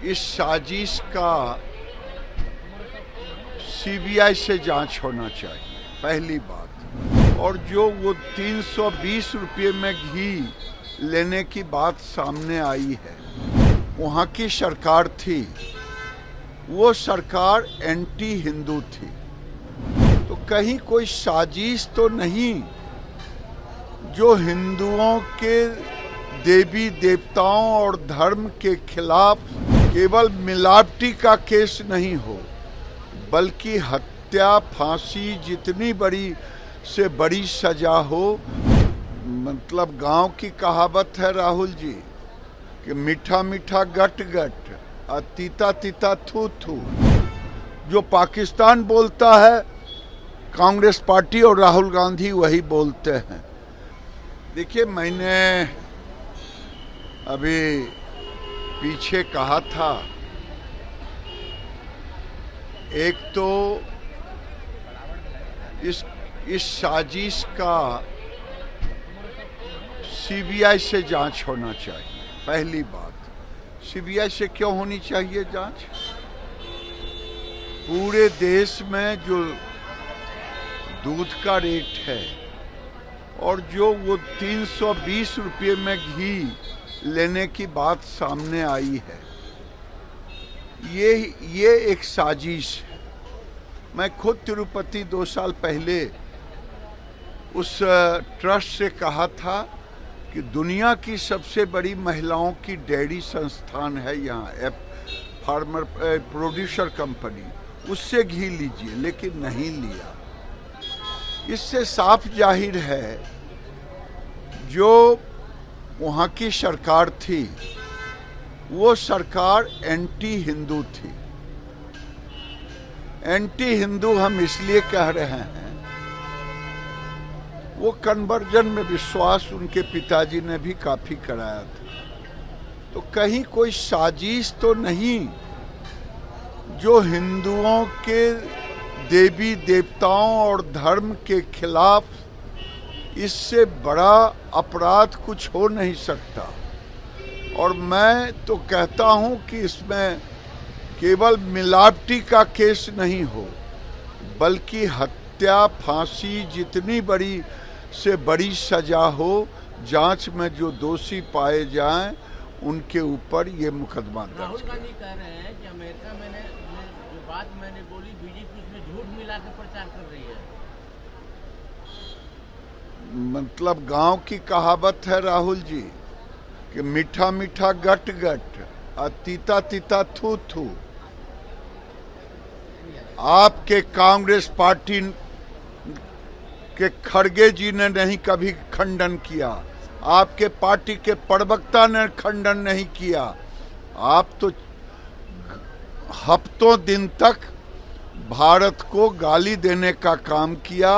इस साजिश का सीबीआई से जांच होना चाहिए, पहली बात। और जो वो 320 रुपये में घी लेने की बात सामने आई है, वहाँ की सरकार थी, वो सरकार एंटी हिंदू थी। तो कहीं कोई साजिश तो नहीं जो हिंदुओं के देवी देवताओं और धर्म के खिलाफ केवल मिलावटी का केस नहीं हो, बल्कि हत्या, फांसी जितनी बड़ी से बड़ी सजा हो। मतलब गांव की कहावत है राहुल जी कि मीठा मीठा गट गट और तीता तीता थू थू। जो पाकिस्तान बोलता है, कांग्रेस पार्टी और राहुल गांधी वही बोलते हैं। देखिए, मैंने अभी पीछे कहा था, एक तो इस साजिश का सीबीआई से जांच होना चाहिए, पहली बात। सीबीआई से क्यों होनी चाहिए जांच? पूरे देश में जो दूध का रेट है और जो वो 320 रुपये में घी लेने की बात सामने आई है, ये एक साजिश है। मैं खुद तिरुपति 2 साल पहले उस ट्रस्ट से कहा था कि दुनिया की सबसे बड़ी महिलाओं की डेयरी संस्थान है यहाँ, फार्मर प्रोड्यूसर कंपनी, उससे घी लीजिए, लेकिन नहीं लिया। इससे साफ जाहिर है जो वहाँ की सरकार थी, वो सरकार एंटी हिंदू थी। एंटी हिंदू हम इसलिए कह रहे हैं, वो कन्वर्जन में विश्वास उनके पिताजी ने भी काफी कराया था। तो कहीं कोई साजिश तो नहीं जो हिंदुओं के देवी देवताओं और धर्म के खिलाफ, इससे बड़ा अपराध कुछ हो नहीं सकता। और मैं तो कहता हूं कि इसमें केवल मिलावटी का केस नहीं हो, बल्कि हत्या, फांसी जितनी बड़ी से बड़ी सजा हो, जांच में जो दोषी पाए जाएं उनके ऊपर ये मुकदमा दर्ज। राहुल गांधी कह रहे हैं कि अमेरिका में जो बात मैंने बोली, बीजेपी उसमें झूठ मिला के प्रचार कर रही है। मतलब गांव की कहावत है राहुल जी कि मीठा मीठा गट गट और तीता तीता थू थू। आपके कांग्रेस पार्टी के खड़गे जी ने नहीं कभी खंडन किया, आपके पार्टी के प्रवक्ता ने खंडन नहीं किया। आप तो हफ्तों दिन तक भारत को गाली देने का काम किया,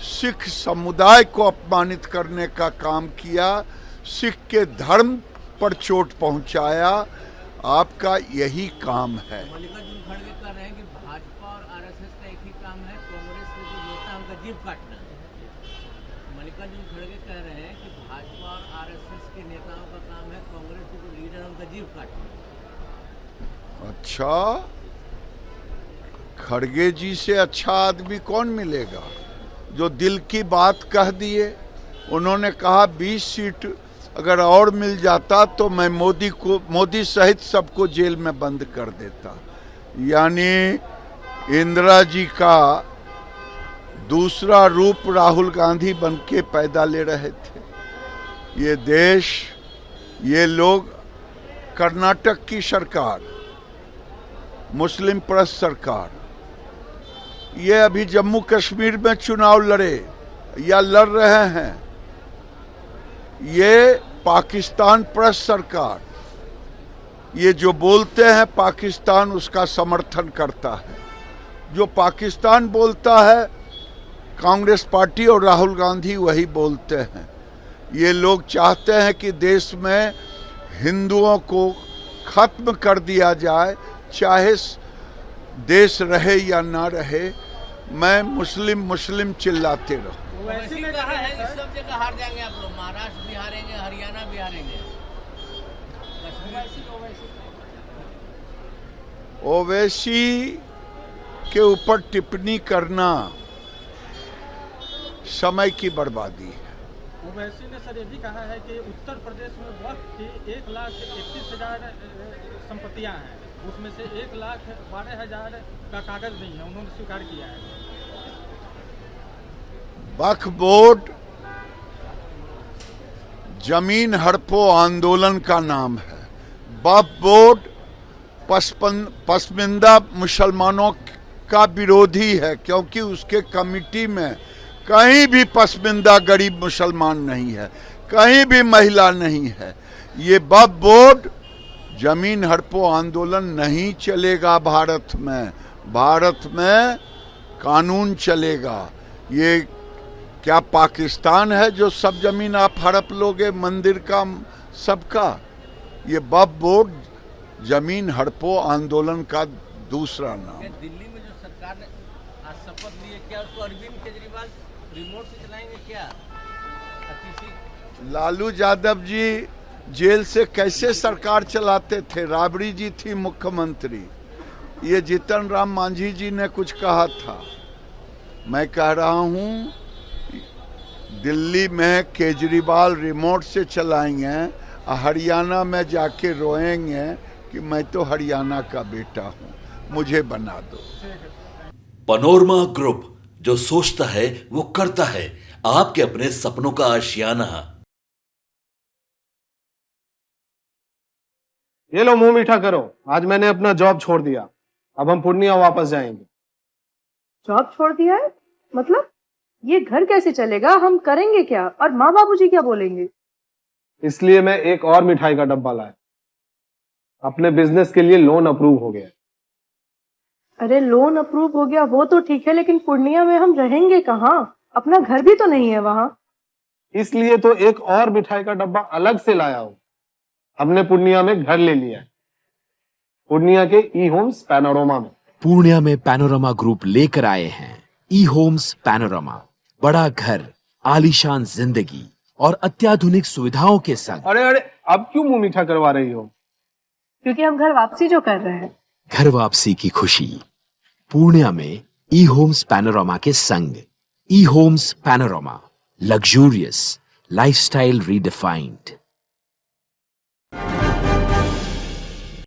सिख समुदाय को अपमानित करने का काम किया, सिख के धर्म पर चोट पहुंचाया। आपका यही काम है। मल्लिकार्जुन खड़गे कह रहे हैं कि भाजपा और आरएसएस का एक ही काम है, कांग्रेस के जो नेता उनका जीभ काटना। मल्लिकार्जुन खड़गे कह रहे हैं कि भाजपा और आरएसएस के नेताओं का काम है, कांग्रेस के जो लीडर उनका जीभ काटना। अच्छा, खड़गे जी से अच्छा आदमी कौन मिलेगा जो दिल की बात कह दिए। उन्होंने कहा 20 सीट अगर और मिल जाता तो मैं मोदी सहित सबको जेल में बंद कर देता। यानी इंदिरा जी का दूसरा रूप राहुल गांधी बन के पैदा ले रहे थे। ये देश, ये लोग, कर्नाटक की सरकार, मुस्लिम परस्त सरकार, ये अभी जम्मू कश्मीर में चुनाव लड़े या लड़ रहे हैं, ये पाकिस्तान परस्त सरकार, ये जो बोलते हैं पाकिस्तान उसका समर्थन करता है। जो पाकिस्तान बोलता है, कांग्रेस पार्टी और राहुल गांधी वही बोलते हैं। ये लोग चाहते हैं कि देश में हिंदुओं को खत्म कर दिया जाए, चाहे देश रहे या ना रहे। मैं मुस्लिम चिल्लाते रहो। वैसे में कहा है कि सब जगह हार जाएंगे आप लोग, महाराष्ट्र भी हारेंगे, हरियाणा भी हारेंगे। ओवैसी के ऊपर टिप्पणी करना समय की बर्बादी है। ओवैसी ने सर ये भी कहा है कि उत्तर प्रदेश में वक्त की 1,31,000 संपत्तियां हैं, उसमें से 1,12,000 का कागज नहीं है, उन्होंने स्वीकार किया है। वक्फ बोर्ड जमीन हड़पो आंदोलन का नाम है। वक्फ बोर्ड पसमानदा मुसलमानों का विरोधी है, क्योंकि उसके कमिटी में कहीं भी पसमानदा गरीब मुसलमान नहीं है, कहीं भी महिला नहीं है। ये वक्फ बोर्ड जमीन हड़पो आंदोलन नहीं चलेगा भारत में। भारत में कानून चलेगा। ये क्या पाकिस्तान है जो सब जमीन आप हड़प लोगे, मंदिर का सबका? ये वक्फ बोर्ड जमीन हड़पो आंदोलन का दूसरा नाम। दिल्ली में जो सरकार ने आज शपथ ली है, क्या उसको अरविंद केजरीवाल रिमोट से चलाएंगे क्या? लालू यादव जी जेल से कैसे सरकार चलाते थे? राबड़ी जी थी मुख्यमंत्री। ये जीतन राम मांझी जी ने कुछ कहा था। मैं कह रहा हूं दिल्ली में केजरीवाल रिमोट से चलाएंगे, हरियाणा में जाके रोएंगे कि मैं तो हरियाणा का बेटा हूं, मुझे बना दो। पनोरमा ग्रुप, जो सोचता है वो करता है। आपके अपने सपनों का आशियाना। ये लो मुंह मीठा करो, आज मैंने अपना जॉब छोड़ दिया, अब हम पूर्णिया वापस जाएंगे। जॉब छोड़ दिया है? मतलब ये घर कैसे चलेगा? हम करेंगे क्या? और माँ बाबूजी क्या बोलेंगे? इसलिए मैं एक और मिठाई का डब्बा लाया। अपने बिजनेस के लिए लोन अप्रूव हो गया। अरे लोन अप्रूव हो गया वो तो ठीक है, लेकिन पूर्णिया में हम रहेंगे कहाँ? अपना घर भी तो नहीं है वहाँ। इसलिए तो एक और मिठाई का डब्बा अलग से लाया हूँ। हमने पूर्णिया में घर ले लिया है, पूर्णिया के ई होम्स पैनोरमा में। पूर्णिया में पैनोरमा ग्रुप लेकर आए हैं ई होम्स पैनोरमा। बड़ा घर, आलीशान जिंदगी और अत्याधुनिक सुविधाओं के संग। अरे अरे, अब क्यों मुंह मीठा करवा रही हो? क्योंकि हम घर वापसी जो कर रहे हैं। घर वापसी की खुशी पूर्णिया में ई होम्स पैनोरमा के संग। E Homes Panorama, luxurious lifestyle redefined.